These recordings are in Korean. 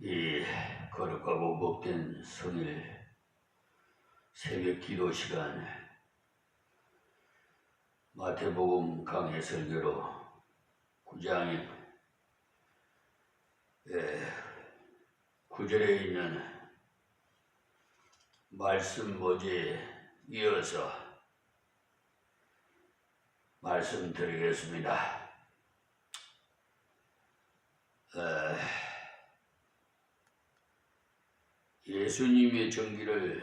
이 거룩하고 복된 성일 새벽 기도 시간 마태복음 강해 설교로 9장에 9절에 있는 말씀 모지에 이어서 말씀드리겠습니다. 예수님의 전기를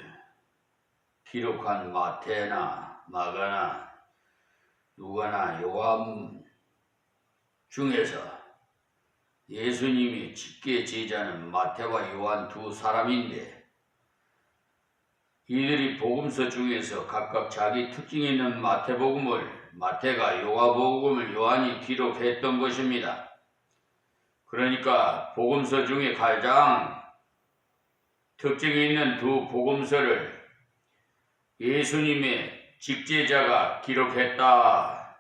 기록한 마태나 마가나 누가나 요한 중에서 예수님이 직계 제자는 마태와 요한 두 사람인데, 이들이 복음서 중에서 각각 자기 특징이 있는 마태복음을 마태가, 요한복음을 요한이 기록했던 것입니다. 그러니까 복음서 중에 가장 특징이 있는 두 복음서를 예수님의 직제자가 기록했다,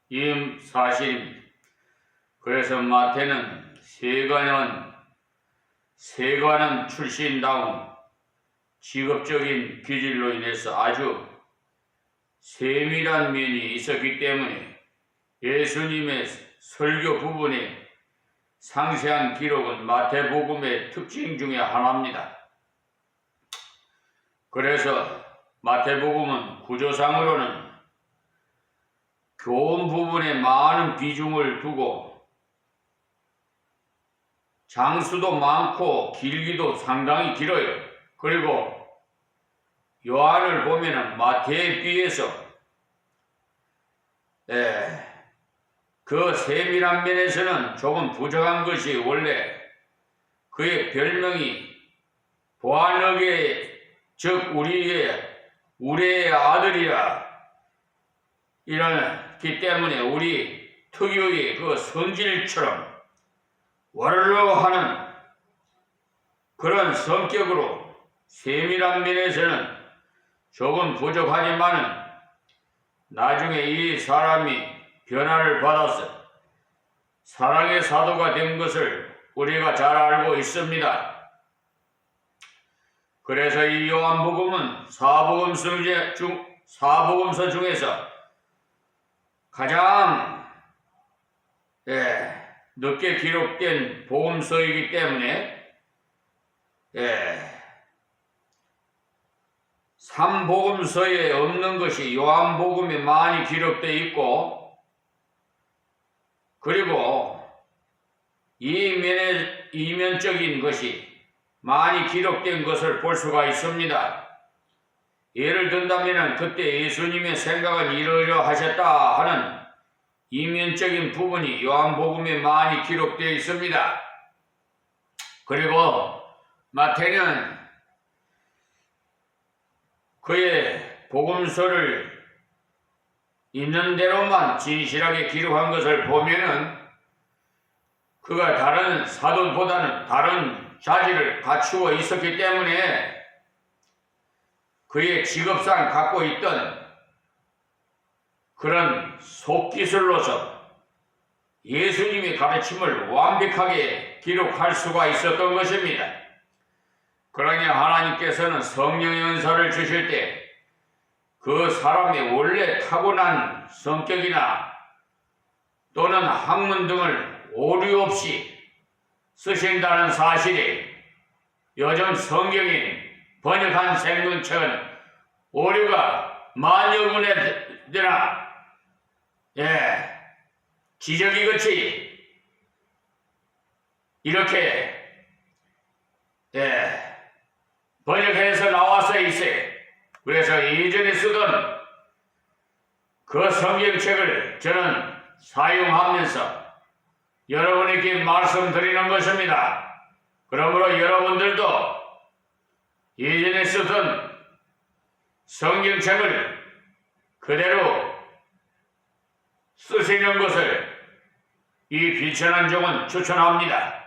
이 사실입니다. 그래서 마태는 세관원 출신다운 직업적인 기질로 인해서 아주 세밀한 면이 있었기 때문에 예수님의 설교 부분의 상세한 기록은 마태복음의 특징 중에 하나입니다. 그래서 마태복음은 구조상으로는 교훈 부분에 많은 비중을 두고 장수도 많고 길기도 상당히 길어요. 그리고 요한을 보면은 마태에 비해서 그 세밀한 면에서는 조금 부족한 것이, 원래 그의 별명이 보아너게, 즉 우리의 아들이라 이러기 때문에 우리 특유의 그 성질처럼 와르르 하는 그런 성격으로 세밀한 면에서는 조금 부족하지만은 나중에 이 사람이 변화를 받아서 사랑의 사도가 된 것을 우리가 잘 알고 있습니다. 그래서 이 요한복음은 사복음서 중에서 가장 늦게 기록된 복음서이기 때문에 3복음서에 없는 것이 요한복음에 많이 기록되어 있고, 그리고 이면적인 것이 많이 기록된 것을 볼 수가 있습니다. 예를 든다면 그때 예수님의 생각은 이러이러하셨다 하는 이면적인 부분이 요한복음에 많이 기록되어 있습니다. 그리고 마태는 그의 복음서를 있는 대로만 진실하게 기록한 것을 보면은 그가 다른 사도보다는 다른 자질을 갖추어 있었기 때문에 그의 직업상 갖고 있던 그런 속기술로서 예수님의 가르침을 완벽하게 기록할 수가 있었던 것입니다. 그러니 하나님께서는 성령의 은사를 주실 때 그 사람의 원래 타고난 성격이나 또는 학문 등을 오류 없이 쓰신다는 사실이, 요즘 성경이 번역한 생명책은 오류가 만여 군데 되나 지적이 끝이 이렇게 번역해서 나와서 있어요. 그래서 예전에 쓰던 그 성경책을 저는 사용하면서 여러분에게 말씀드리는 것입니다. 그러므로 여러분들도 예전에 쓰던 성경책을 그대로 쓰시는 것을 이 비천한 종은 추천합니다.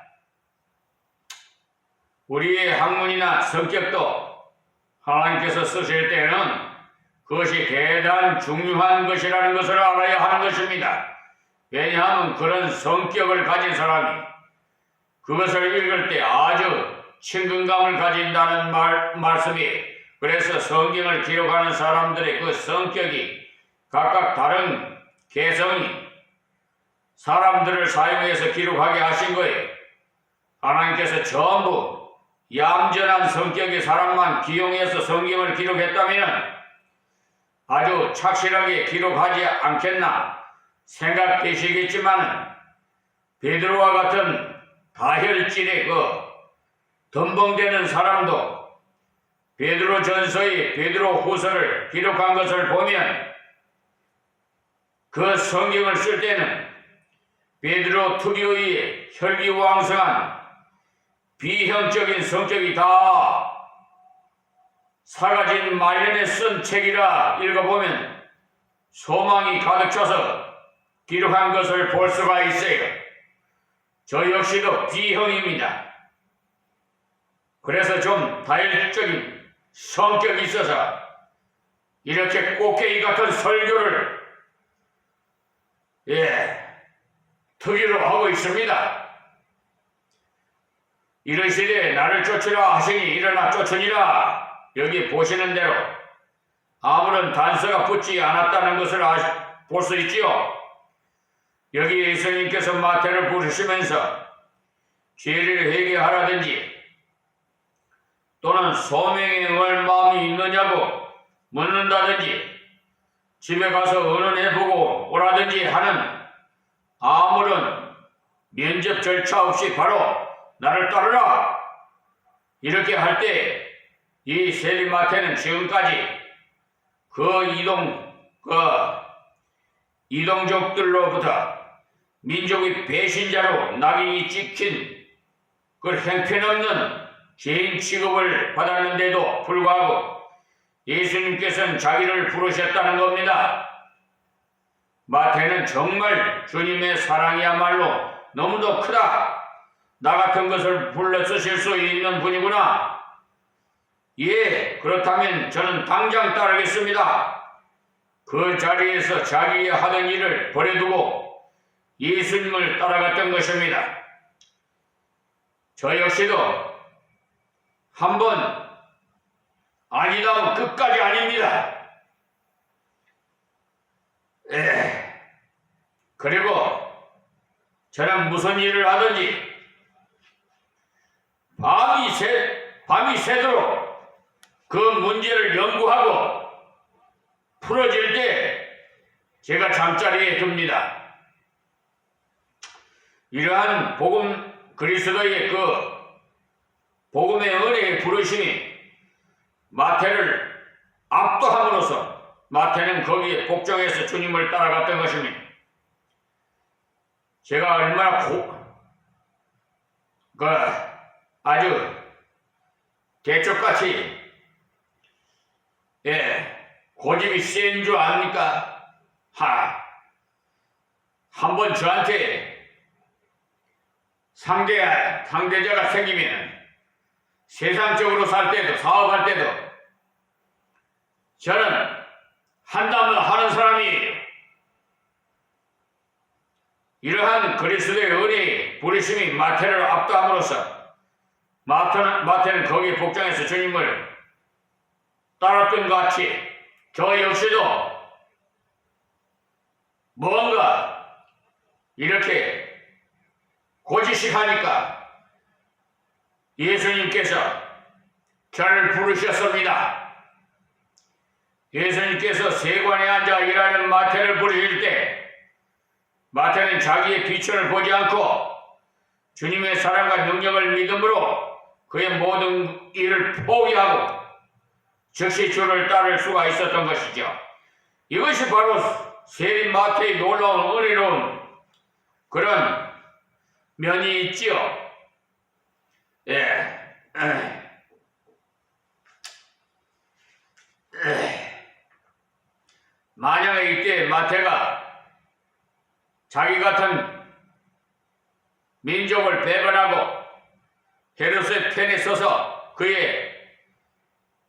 우리의 학문이나 성격도 하나님께서 쓰실 때는 그것이 대단히 중요한 것이라는 것을 알아야 하는 것입니다. 왜냐하면 그런 성격을 가진 사람이 그것을 읽을 때 아주 친근감을 가진다는 말씀이, 그래서 성경을 기록하는 사람들의 그 성격이 각각 다른 개성이 사람들을 사용해서 기록하게 하신 거예요. 하나님께서 전부 얌전한 성격의 사람만 기용해서 성경을 기록했다면 아주 착실하게 기록하지 않겠나 생각되시겠지만, 베드로와 같은 다혈질의 그 덤벙대는 사람도 베드로 전서의 베드로 후서를 기록한 것을 보면 그 성경을 쓸 때는 베드로 특유의 혈기왕성한 비형적인 성격이 다 사가진 말년에 쓴 책이라 읽어보면 소망이 가득 차서 기록한 것을 볼 수가 있어요. 저 역시도 B형입니다. 그래서 좀 다혈적인 성격이 있어서 이렇게 꽃게이 같은 설교를 특유로 하고 있습니다. 이런 시대에 나를 쫓으라 하시니 일어나 쫓으니라. 여기 보시는 대로 아무런 단서가 붙지 않았다는 것을 볼 수 있지요. 여기 예수님께서 마태를 부르시면서 죄를 회개하라든지 또는 소명에 응할 마음이 있느냐고 묻는다든지 집에 가서 의논해보고 오라든지 하는 아무런 면접 절차 없이 바로 나를 따르라 이렇게 할 때 이 세리 마태는 지금까지 이동족들로부터 민족의 배신자로 낙인이 찍힌 그 형편없는 죄인 취급을 받았는데도 불구하고 예수님께서는 자기를 부르셨다는 겁니다. 마태는 정말 주님의 사랑이야말로 너무도 크다. 나 같은 것을 불러 쓰실 수 있는 분이구나. 예, 그렇다면 저는 당장 따르겠습니다. 그 자리에서 자기의 하던 일을 버려두고 예수님을 따라갔던 것입니다. 저 역시도 한번 아니다면 끝까지 아닙니다. 그리고 저는 무슨 일을 하든지 밤이 새도록 그 문제를 연구하고 풀어질 때 제가 잠자리에 듭니다. 이러한 그리스도의 그 복음의 은혜의 부르심이 마태를 압도함으로써 마태는 거기에 복종해서 주님을 따라갔던 것입니다. 제가 얼마나 아주 대쪽같이 고집이 센 줄 압니까? 한번 저한테 상대자가 생기면 세상적으로 살 때도 사업할 때도 저는 한다면 하는 사람이에요. 이러한 그리스도의 은혜의 부르심이 마태를 압도함으로써 마태는 거기에 복종해서 주님을 따랐던 것 같이 저 역시도 뭔가 이렇게 고지식하니까 예수님께서 저를 부르셨습니다. 예수님께서 세관에 앉아 일하는 마태를 부르실 때 마태는 자기의 비천을 보지 않고 주님의 사랑과 능력을 믿음으로 그의 모든 일을 포기하고 즉시 주를 따를 수가 있었던 것이죠. 이것이 바로 세린 마태의 놀라운 은혜로운 그런 면이 있지요. 만약에 이때 마태가 자기 같은 민족을 배반하고 헤롯의 편에 서서 그의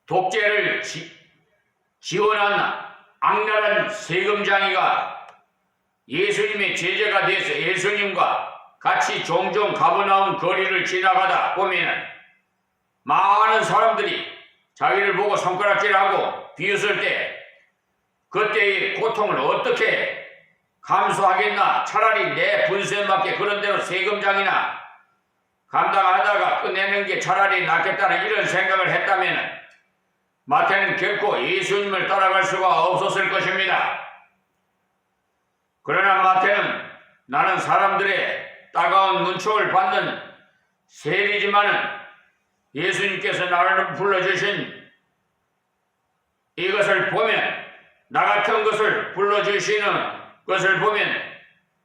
독재를 지원한 악랄한 세금장이가 예수님의 제자가 돼서 예수님과 같이 종종 가버나움 거리를 지나가다 보면은 많은 사람들이 자기를 보고 손가락질하고 비웃을 때 그때의 고통을 어떻게 감수하겠나. 차라리 내 분수에 맞게 그런 대로 세금장이나 감당하다가 끝내는 게 차라리 낫겠다는 이런 생각을 했다면 마태는 결코 예수님을 따라갈 수가 없었을 것입니다. 그러나 마태는 나는 사람들의 따가운 눈총을 받는 세리지만은 예수님께서 나를 불러주신 이것을 보면, 나 같은 것을 불러주시는 것을 보면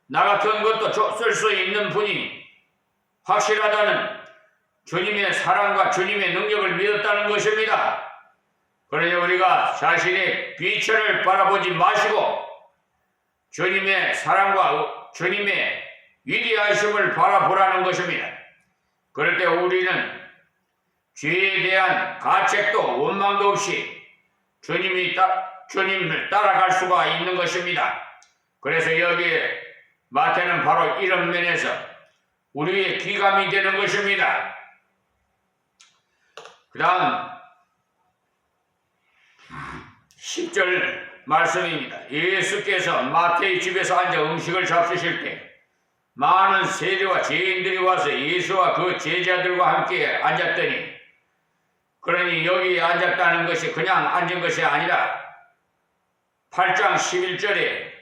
나 같은 것도 쓸 수 있는 분이 확실하다는 주님의 사랑과 주님의 능력을 믿었다는 것입니다. 그러니 우리가 자신의 비천을 바라보지 마시고 주님의 사랑과 주님의 위대하심을 바라보라는 것입니다. 그럴 때 우리는 죄에 대한 가책도 원망도 없이 주님을 따라갈 수가 있는 것입니다. 그래서 여기에 마태는 바로 이런 면에서 우리의 귀감이 되는 것입니다. 그 다음 10절 말씀입니다. 예수께서 마태의 집에서 앉아 음식을 잡수실 때 많은 세리와 죄인들이 와서 예수와 그 제자들과 함께 앉았더니, 그러니 여기에 앉았다는 것이 그냥 앉은 것이 아니라 8장 11절에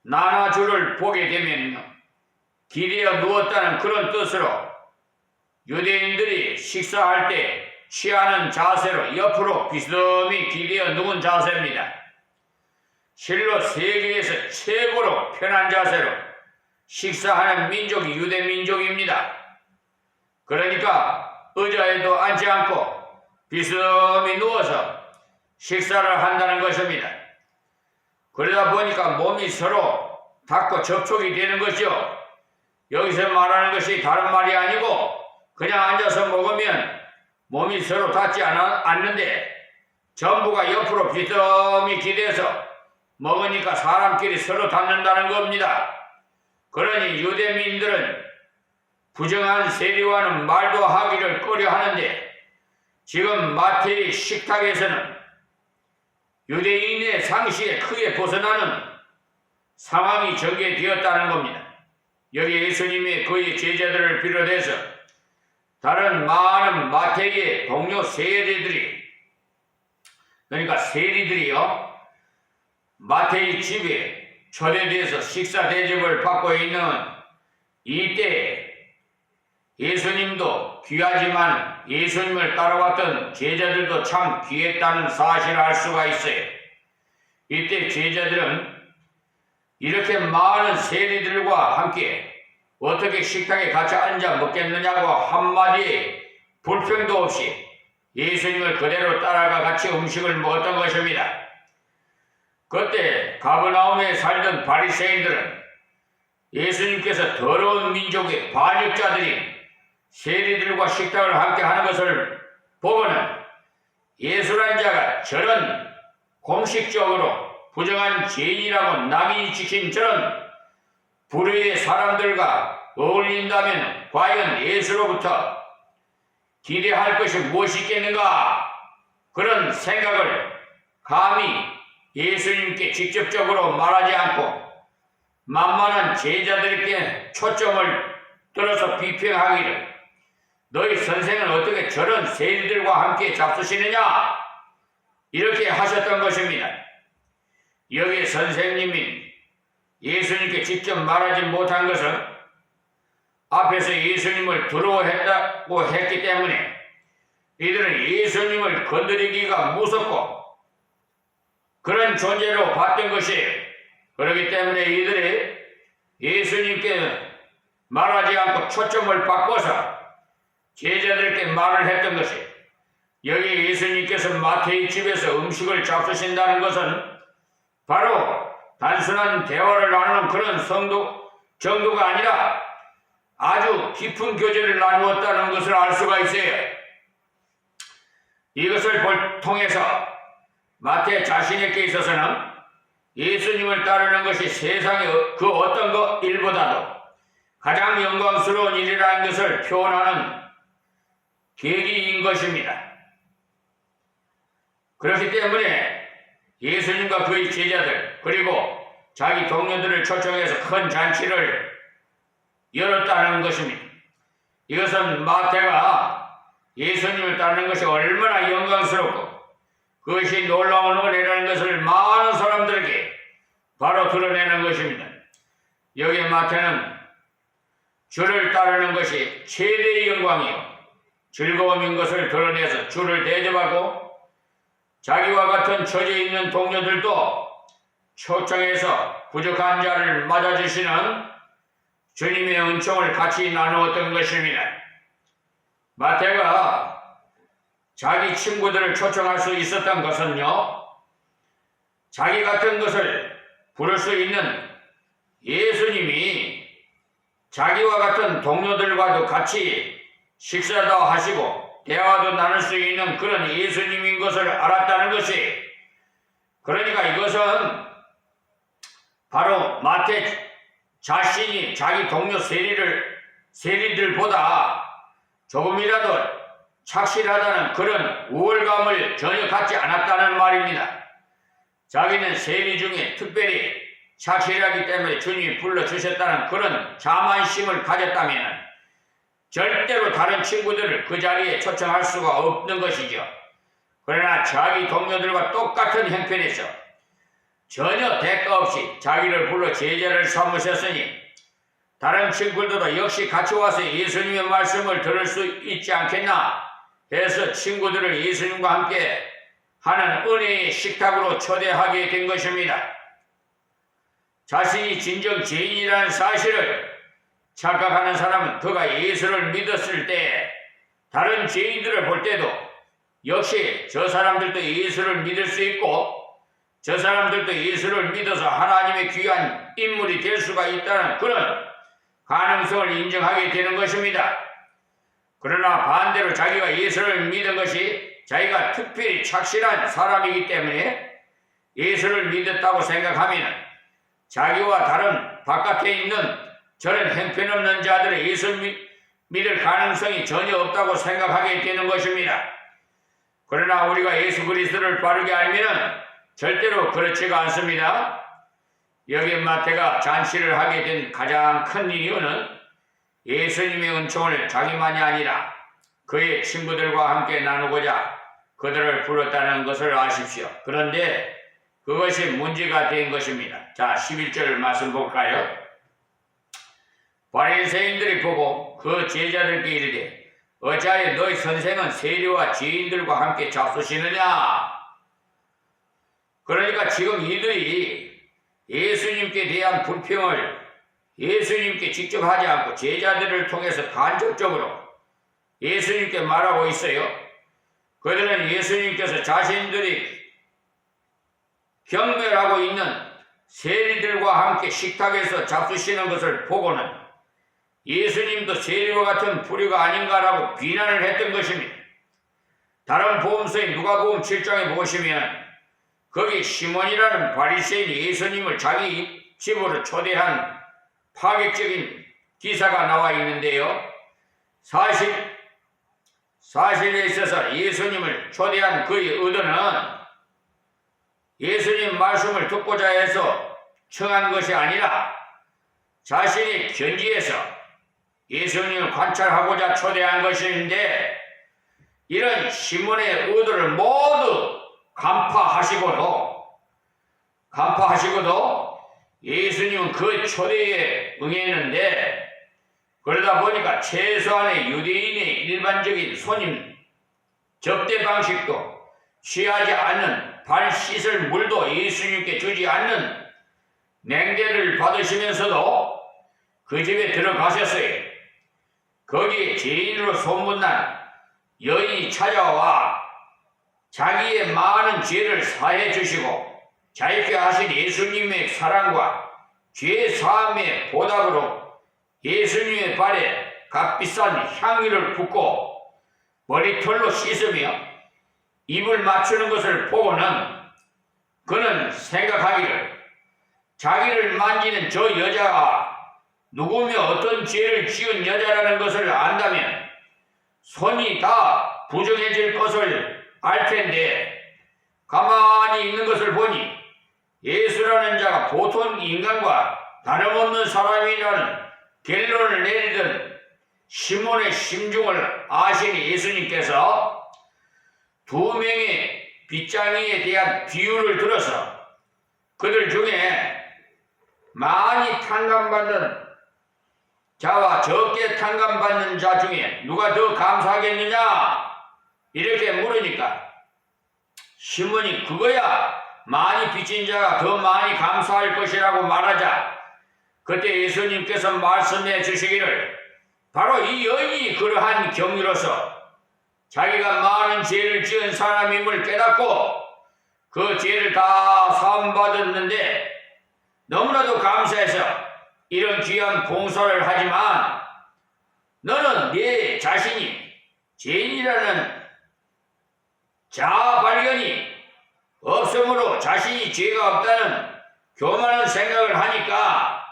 나나주를 보게 되면 기대어 누웠다는 그런 뜻으로 유대인들이 식사할 때 취하는 자세로 옆으로 비스듬히 기대어 누운 자세입니다. 실로 세계에서 최고로 편한 자세로 식사하는 민족이 유대 민족입니다. 그러니까 의자에도 앉지 않고 비스듬히 누워서 식사를 한다는 것입니다. 그러다 보니까 몸이 서로 닿고 접촉이 되는 것이요. 여기서 말하는 것이 다른 말이 아니고 그냥 앉아서 먹으면 몸이 서로 닿지 않는데 전부가 옆으로 비스듬히 기대서 먹으니까 사람끼리 서로 닿는다는 겁니다. 그러니 유대민들은 부정한 세리와는 말도 하기를 꺼려하는데 지금 마태의 식탁에서는 유대인의 상식에 크게 벗어나는 상황이 전개되었다는 겁니다. 여기 예수님이 그의 제자들을 비롯해서 다른 많은 마태의 동료 세리들이, 그러니까 세리들이요, 마태의 집에 초대돼서 식사 대접을 받고 있는 이때에 예수님도 귀하지만 예수님을 따라왔던 제자들도 참 귀했다는 사실을 알 수가 있어요. 이때 제자들은 이렇게 많은 세리들과 함께 어떻게 식탁에 같이 앉아 먹겠느냐고 한마디의 불평도 없이 예수님을 그대로 따라가 같이 음식을 먹었던 것입니다. 그때 가버나움에 살던 바리새인들은 예수님께서 더러운 민족의 반역자들이 세리들과 식탁을 함께 하는 것을 보고는 예수란 자가 저런 공식적으로 부정한 죄인이라고 남이 지킨 저런 불의의 사람들과 어울린다면 과연 예수로부터 기대할 것이 무엇이 있겠는가? 그런 생각을 감히 예수님께 직접적으로 말하지 않고 만만한 제자들에게 초점을 들어서 비평하기를, 너희 선생은 어떻게 저런 세리들과 함께 잡수시느냐? 이렇게 하셨던 것입니다. 여기에 선생님이 예수님께 직접 말하지 못한 것은 앞에서 예수님을 두려워했다고 했기 때문에 이들은 예수님을 건드리기가 무섭고 그런 존재로 봤던 것이에요. 그렇기 때문에 이들이 예수님께 말하지 않고 초점을 바꿔서 제자들께 말을 했던 것이에요. 여기 예수님께서 마태의 집에서 음식을 잡수신다는 것은 바로 단순한 대화를 나누는 그런 정도가 아니라 아주 깊은 교제를 나누었다는 것을 알 수가 있어요. 이것을 통해서 마태 자신에게 있어서는 예수님을 따르는 것이 세상의 그 어떤 것 일보다도 가장 영광스러운 일이라는 것을 표현하는 계기인 것입니다. 그렇기 때문에 예수님과 그의 제자들 그리고 자기 동료들을 초청해서 큰 잔치를 열었다는 것입니다. 이것은 마태가 예수님을 따르는 것이 얼마나 영광스럽고 그것이 놀라운 은혜라는 것을 많은 사람들에게 바로 드러내는 것입니다. 여기 마태는 주를 따르는 것이 최대의 영광이요 즐거움인 것을 드러내서 주를 대접하고 자기와 같은 처지에 있는 동료들도 초청해서 부족한 자를 맞아주시는 주님의 은총을 같이 나누었던 것입니다. 마태가 자기 친구들을 초청할 수 있었던 것은요, 자기 같은 것을 부를 수 있는 예수님이 자기와 같은 동료들과도 같이 식사도 하시고 대화도 나눌 수 있는 그런 예수님인 것을 알았다는 것이, 그러니까 이것은 바로 마태 자신이 자기 동료 세리들보다 조금이라도 착실하다는 그런 우월감을 전혀 갖지 않았다는 말입니다. 자기는 세리 중에 특별히 착실하기 때문에 주님이 불러주셨다는 그런 자만심을 가졌다면 절대로 다른 친구들을 그 자리에 초청할 수가 없는 것이죠. 그러나 자기 동료들과 똑같은 형편에서 전혀 대가 없이 자기를 불러 제자를 삼으셨으니 다른 친구들도 역시 같이 와서 예수님의 말씀을 들을 수 있지 않겠나 해서 친구들을 예수님과 함께 하는 은혜의 식탁으로 초대하게 된 것입니다. 자신이 진정 죄인이라는 사실을 착각하는 사람은 그가 예수를 믿었을 때 다른 죄인들을 볼 때도 역시 저 사람들도 예수를 믿을 수 있고 저 사람들도 예수를 믿어서 하나님의 귀한 인물이 될 수가 있다는 그런 가능성을 인정하게 되는 것입니다. 그러나 반대로 자기가 예수를 믿은 것이 자기가 특별히 착실한 사람이기 때문에 예수를 믿었다고 생각하면 자기와 다른 바깥에 있는 저런 형편없는 자들의 예수를 믿을 가능성이 전혀 없다고 생각하게 되는 것입니다. 그러나 우리가 예수 그리스도를 바르게 알면 절대로 그렇지가 않습니다. 여기 마태가 잔치를 하게 된 가장 큰 이유는 예수님의 은총을 자기만이 아니라 그의 친구들과 함께 나누고자 그들을 불렀다는 것을 아십시오. 그런데 그것이 문제가 된 것입니다. 자, 11절 말씀 볼까요? 바리새인들이 보고 그 제자들께 이르되 어찌하여 너희 선생은 세리와 죄인들과 함께 잡수시느냐? 그러니까 지금 이들이 예수님께 대한 불평을 예수님께 직접 하지 않고 제자들을 통해서 간접적으로 예수님께 말하고 있어요. 그들은 예수님께서 자신들이 경멸하고 있는 세리들과 함께 식탁에서 잡수시는 것을 보고는 예수님도 세리와 같은 부류가 아닌가라고 비난을 했던 것입니다. 다른 복음서의 누가복음 7장에 보시면 거기 시몬이라는 바리새인이 예수님을 자기 집으로 초대한 파격적인 기사가 나와 있는데요. 사실에 있어서 예수님을 초대한 그의 의도는 예수님 말씀을 듣고자 해서 청한 것이 아니라 자신이 견지해서 예수님을 관찰하고자 초대한 것인데, 이런 시몬의 의도를 모두 간파하시고도 예수님은 그 초대에 응했는데, 그러다 보니까 최소한의 유대인의 일반적인 손님 접대 방식도 취하지 않는 발 씻을 물도 예수님께 주지 않는 냉대를 받으시면서도 그 집에 들어가셨어요. 거기에 죄인으로 소문난 여인이 찾아와 자기의 많은 죄를 사해 주시고 자유케 하신 예수님의 사랑과 죄 사함의 보답으로 예수님의 발에 값비싼 향유를 붓고 머리털로 씻으며 입을 맞추는 것을 보고는 그는 생각하기를 자기를 만지는 저 여자가 누구며 어떤 죄를 지은 여자라는 것을 안다면 손이 다 부정해질 것을 알 텐데 가만히 있는 것을 보니 예수라는 자가 보통 인간과 다름없는 사람이라는 결론을 내리던 시몬의 심중을 아시니 예수님께서 두 명의 빗장이에 대한 비유를 들어서 그들 중에 많이 탕감받는 자와 적게 탕감받는 자 중에 누가 더 감사하겠느냐 이렇게 물으니까 시몬이 그거야 많이 빚진 자가 더 많이 감사할 것이라고 말하자 그때 예수님께서 말씀해 주시기를 바로 이 여인이 그러한 경위로서 자기가 많은 죄를 지은 사람임을 깨닫고 그 죄를 다 사함받았는데 너무나도 감사해서 이런 귀한 봉사를 하지만 너는 네 자신이 죄인이라는 자아 발견이 없으므로 자신이 죄가 없다는 교만한 생각을 하니까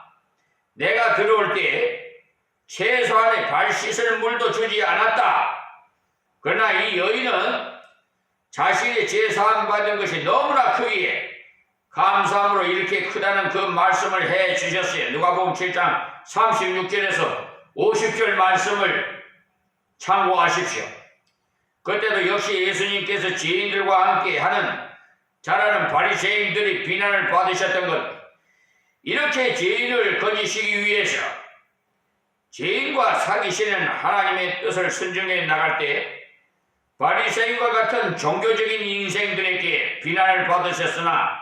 내가 들어올 때 최소한의 발 씻을 물도 주지 않았다. 그러나 이 여인은 자신의 죄 사함 받은 것이 너무나 크기에 감사함으로 이렇게 크다는 그 말씀을 해 주셨어요. 누가복음 7장 36절에서 50절 말씀을 참고하십시오. 그때도 역시 예수님께서 죄인들과 함께 하는 잘하는 바리새인들이 비난을 받으셨던 것 이렇게 죄인을 건지시기 위해서 죄인과 사귀시는 하나님의 뜻을 순종해 나갈 때 바리새인과 같은 종교적인 인생들에게 비난을 받으셨으나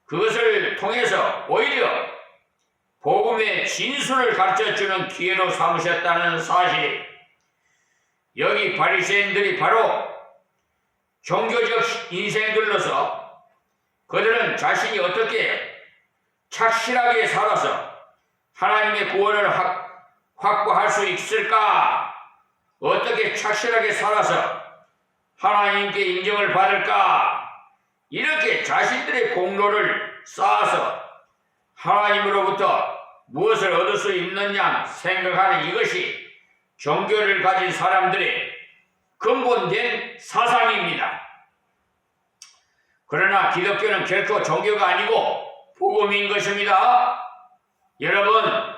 그것을 통해서 오히려 복음의 진수를 가르쳐주는 기회로 삼으셨다는 사실이 여기 바리새인들이 바로 종교적 인생들로서 그들은 자신이 어떻게 착실하게 살아서 하나님의 구원을 확보할 수 있을까? 어떻게 착실하게 살아서 하나님께 인정을 받을까? 이렇게 자신들의 공로를 쌓아서 하나님으로부터 무엇을 얻을 수 있느냐 생각하는 이것이 종교를 가진 사람들의 근본된 사상입니다. 그러나 기독교는 결코 종교가 아니고 복음인 것입니다. 여러분,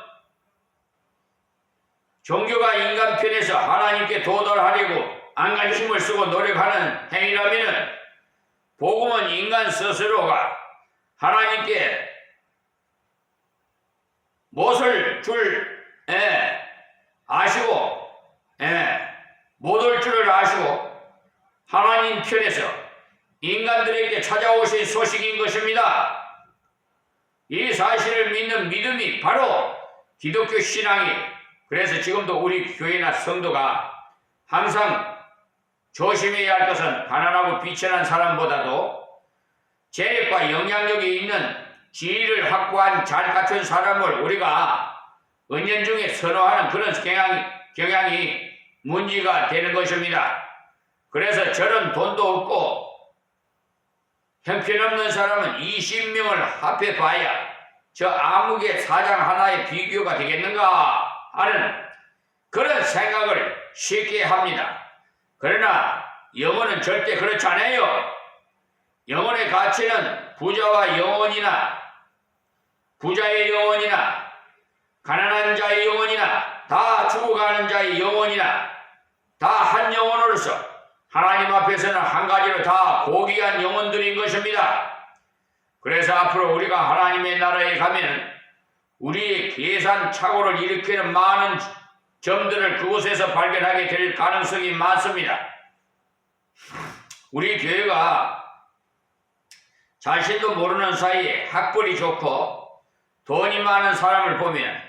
종교가 인간 편에서 하나님께 도달하려고 안간 힘을 쓰고 노력하는 행위라면 복음은 인간 스스로가 하나님께 못을 줄 아시고 못 올 줄을 아시고 하나님 편에서 인간들에게 찾아오신 소식인 것입니다. 이 사실을 믿는 믿음이 바로 기독교 신앙이에요. 그래서 지금도 우리 교회나 성도가 항상 조심해야 할 것은 가난하고 비천한 사람보다도 재력과 영향력이 있는 지위를 확보한 잘 갖춘 사람을 우리가 은연중에 선호하는 그런 경향이 문제가 되는 것입니다. 그래서 저런 돈도 없고 형편없는 사람은 20명을 합해봐야 저 암흑의 사장 하나의 비교가 되겠는가 하는 그런 생각을 쉽게 합니다. 그러나 영혼은 절대 그렇지 않아요. 영혼의 가치는 부자의 영혼이나 가난한 자의 영혼이나 다 죽어가는 자의 영혼이나 다 한 영혼으로서 하나님 앞에서는 한 가지로 다 고귀한 영혼들인 것입니다. 그래서 앞으로 우리가 하나님의 나라에 가면 우리의 계산 착오를 일으키는 많은 점들을 그곳에서 발견하게 될 가능성이 많습니다. 우리 교회가 자신도 모르는 사이에 학벌이 좋고 돈이 많은 사람을 보면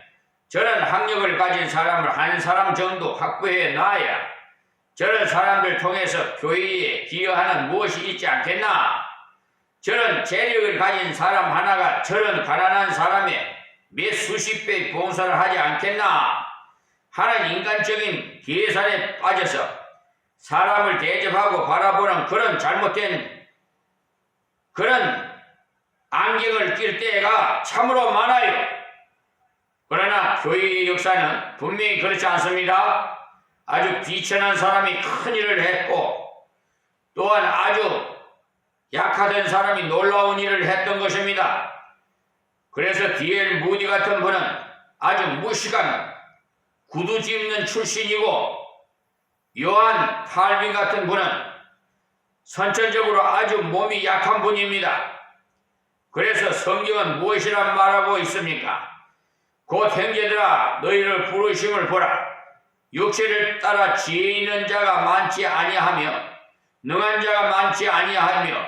저런 학력을 가진 사람을 한 사람 정도 확보해 놔야 저런 사람들 통해서 교회에 기여하는 무엇이 있지 않겠나? 저런 재력을 가진 사람 하나가 저런 가난한 사람의 몇 수십 배의 봉사를 하지 않겠나 하는 인간적인 계산에 빠져서 사람을 대접하고 바라보는 그런 잘못된 그런 안경을 낄 때가 참으로 많아요. 그러나 교회의 역사는 분명히 그렇지 않습니다. 아주 비천한 사람이 큰 일을 했고 또한 아주 약화된 사람이 놀라운 일을 했던 것입니다. 그래서 D.L. 무디 같은 분은 아주 무식한 구두 짚는 출신이고 요한 칼빈 같은 분은 선천적으로 아주 몸이 약한 분입니다. 그래서 성경은 무엇이란 말하고 있습니까? 곧 형제들아 너희를 부르심을 보라. 육체를 따라 지혜 있는 자가 많지 아니하며 능한 자가 많지 아니하며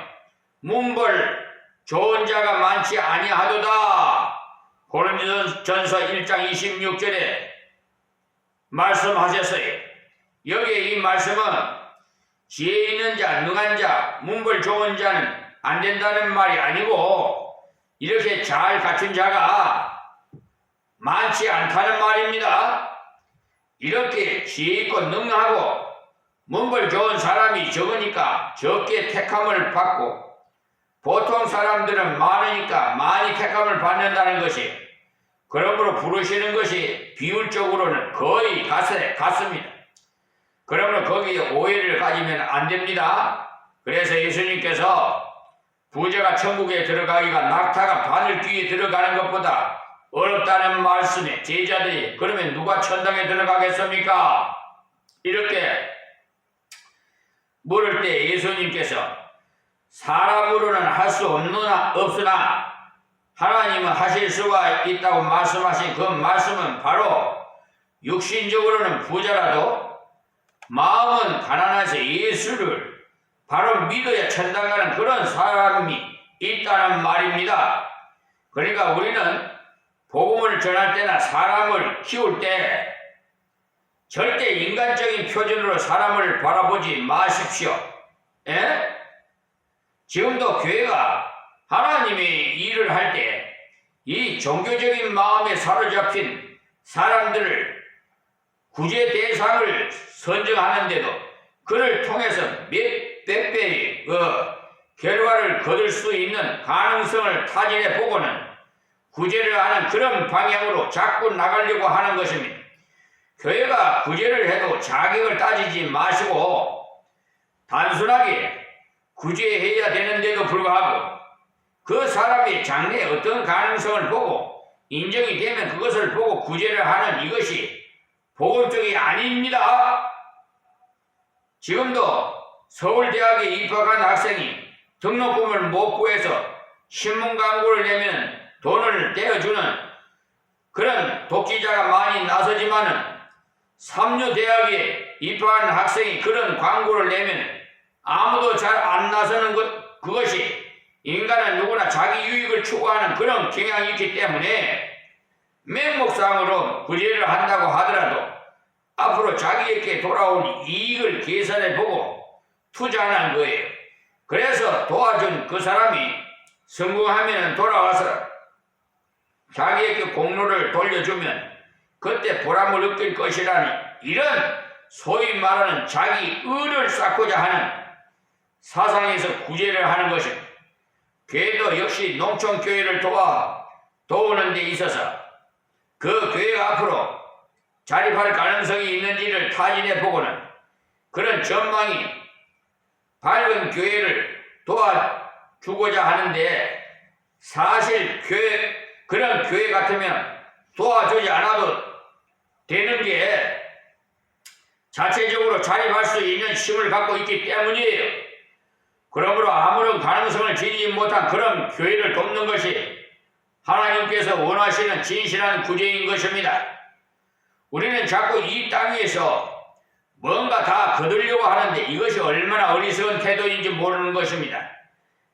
문벌 좋은 자가 많지 아니하도다. 고린도전서 1장 26절에 말씀하셨어요. 여기에 이 말씀은 지혜 있는 자, 능한 자, 문벌 좋은 자는 안 된다는 말이 아니고 이렇게 잘 갖춘 자가 많지 않다는 말입니다. 이렇게 지혜 있고 능하고 문벌 좋은 사람이 적으니까 적게 택함을 받고 보통 사람들은 많으니까 많이 택함을 받는다는 것이 그러므로 부르시는 것이 비율적으로는 거의 같습니다. 그러므로 거기에 오해를 가지면 안 됩니다. 그래서 예수님께서 부자가 천국에 들어가기가 낙타가 바늘귀에 들어가는 것보다 어렵다는 말씀에 제자들이 그러면 누가 천당에 들어가겠습니까? 이렇게 물을 때 예수님께서 사람으로는 할 수 없으나 하나님은 하실 수가 있다고 말씀하신 그 말씀은 바로 육신적으로는 부자라도 마음은 가난해서 예수를 바로 믿어야 천당 가는 그런 사람이 있다는 말입니다. 그러니까 우리는 복음을 전할 때나 사람을 키울 때 절대 인간적인 표준으로 사람을 바라보지 마십시오. 예? 지금도 교회가 하나님의 일을 할 때 이 종교적인 마음에 사로잡힌 사람들을 구제 대상을 선정하는데도 그를 통해서 몇백 배의 결과를 거둘 수 있는 가능성을 타진해 보고는 구제를 하는 그런 방향으로 자꾸 나가려고 하는 것입니다. 교회가 구제를 해도 자격을 따지지 마시고 단순하게 구제해야 되는데도 불구하고 그 사람의 장래에 어떤 가능성을 보고 인정이 되면 그것을 보고 구제를 하는 이것이 복음적이 아닙니다. 지금도 서울대학에 입학한 학생이 등록금을 못 구해서 신문 광고를 내면 돈을 떼어주는 그런 독지자가 많이 나서지만은 삼류대학에 입학한 학생이 그런 광고를 내면 아무도 잘 안 나서는 그것이 인간은 누구나 자기 유익을 추구하는 그런 경향이 있기 때문에 맹목상으로 구제를 한다고 하더라도 앞으로 자기에게 돌아올 이익을 계산해보고 투자하는 거예요. 그래서 도와준 그 사람이 성공하면 돌아와서 자기에게 공로를 돌려주면 그때 보람을 느낄 것이라는 이런 소위 말하는 자기 의를 쌓고자 하는 사상에서 구제를 하는 것입니다. 교회도 역시 농촌교회를 도우는 데 있어서 그 교회가 앞으로 자립할 가능성이 있는지를 타진해 보고는 그런 전망이 밝은 교회를 도와주고자 하는데 사실 그런 교회 같으면 도와주지 않아도 되는 게 자체적으로 자립할 수 있는 힘을 갖고 있기 때문이에요. 그러므로 아무런 가능성을 지니지 못한 그런 교회를 돕는 것이 하나님께서 원하시는 진실한 구제인 것입니다. 우리는 자꾸 이 땅 위에서 뭔가 다 거두려고 하는데 이것이 얼마나 어리석은 태도인지 모르는 것입니다.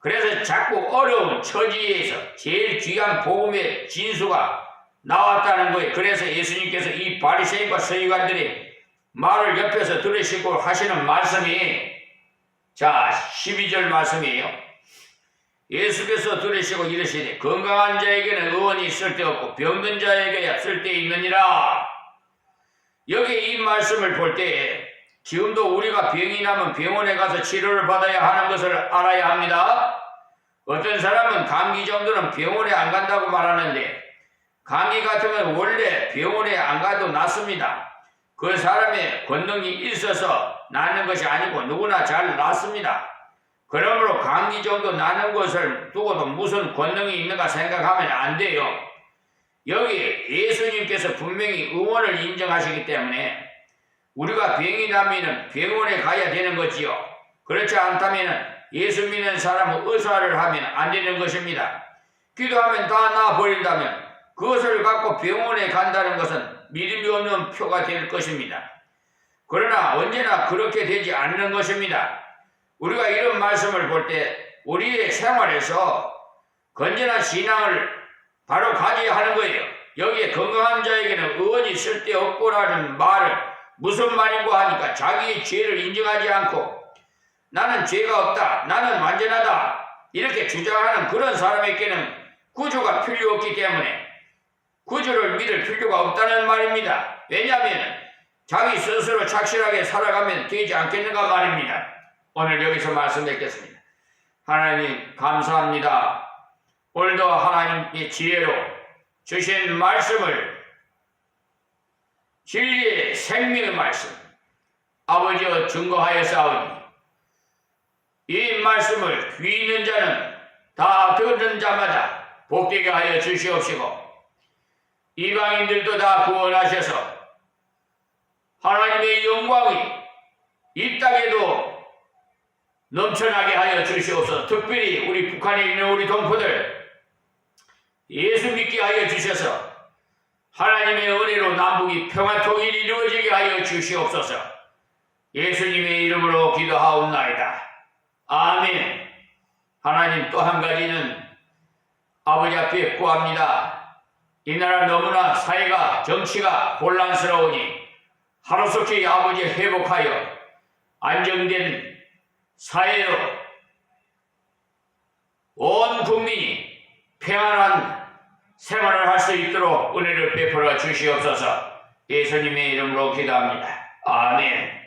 그래서 자꾸 어려운 처지에서 제일 귀한 복음의 진수가 나왔다는 거예요. 그래서 예수님께서 이 바리새인과 서기관들이 말을 옆에서 들으시고 하시는 말씀이 자 12절 말씀이에요. 예수께서 들으시고 이르시되 건강한 자에게는 의원이 쓸데없고 병든 자에게야 쓸데있느니라. 여기 이 말씀을 볼 때 지금도 우리가 병이 나면 병원에 가서 치료를 받아야 하는 것을 알아야 합니다. 어떤 사람은 감기 정도는 병원에 안 간다고 말하는데 감기 같으면 원래 병원에 안 가도 낫습니다. 그 사람의 권능이 있어서 낫는 것이 아니고 누구나 잘 낫습니다. 그러므로 감기 정도 나는 것을 두고도 무슨 권능이 있는가 생각하면 안 돼요. 여기 예수님께서 분명히 의원을 인정하시기 때문에 우리가 병이 나면 병원에 가야 되는 거지요. 그렇지 않다면 예수 믿는 사람은 의사를 하면 안 되는 것입니다. 기도하면 다 나아버린다면 그것을 갖고 병원에 간다는 것은 믿음이 없는 표가 될 것입니다. 그러나 언제나 그렇게 되지 않는 것입니다. 우리가 이런 말씀을 볼 때 우리의 생활에서 건전한 신앙을 바로 가져야 하는 거예요. 여기에 건강한 자에게는 의원이 쓸데없고라는 말은 무슨 말인고 하니까 자기의 죄를 인정하지 않고 나는 죄가 없다, 나는 완전하다 이렇게 주장하는 그런 사람에게는 구주가 필요 없기 때문에 구주를 믿을 필요가 없다는 말입니다. 왜냐하면 자기 스스로 착실하게 살아가면 되지 않겠는가 말입니다. 오늘 여기서 말씀 뵙겠습니다. 하나님 감사합니다. 오늘도 하나님의 지혜로 주신 말씀을 진리의 생명의 말씀 아버지여 증거하여 싸우니 이 말씀을 귀 있는 자는 다 듣는 자마다 복되게 하여 주시옵시고 이방인들도 다 구원하셔서 하나님의 영광이 이 땅에도 넘쳐나게 하여 주시옵소서. 특별히 우리 북한에 있는 우리 동포들 예수 믿게 하여 주셔서 하나님의 은혜로 남북이 평화 통일이 이루어지게 하여 주시옵소서. 예수님의 이름으로 기도하옵나이다. 아멘. 하나님 또 한 가지는 아버지 앞에 구합니다. 이 나라 너무나 사회가 정치가 혼란스러우니 하루속히 아버지 회복하여 안정된 사회로 온 국민이 평안한 생활을 할 수 있도록 은혜를 베풀어 주시옵소서. 예수님의 이름으로 기도합니다. 아멘.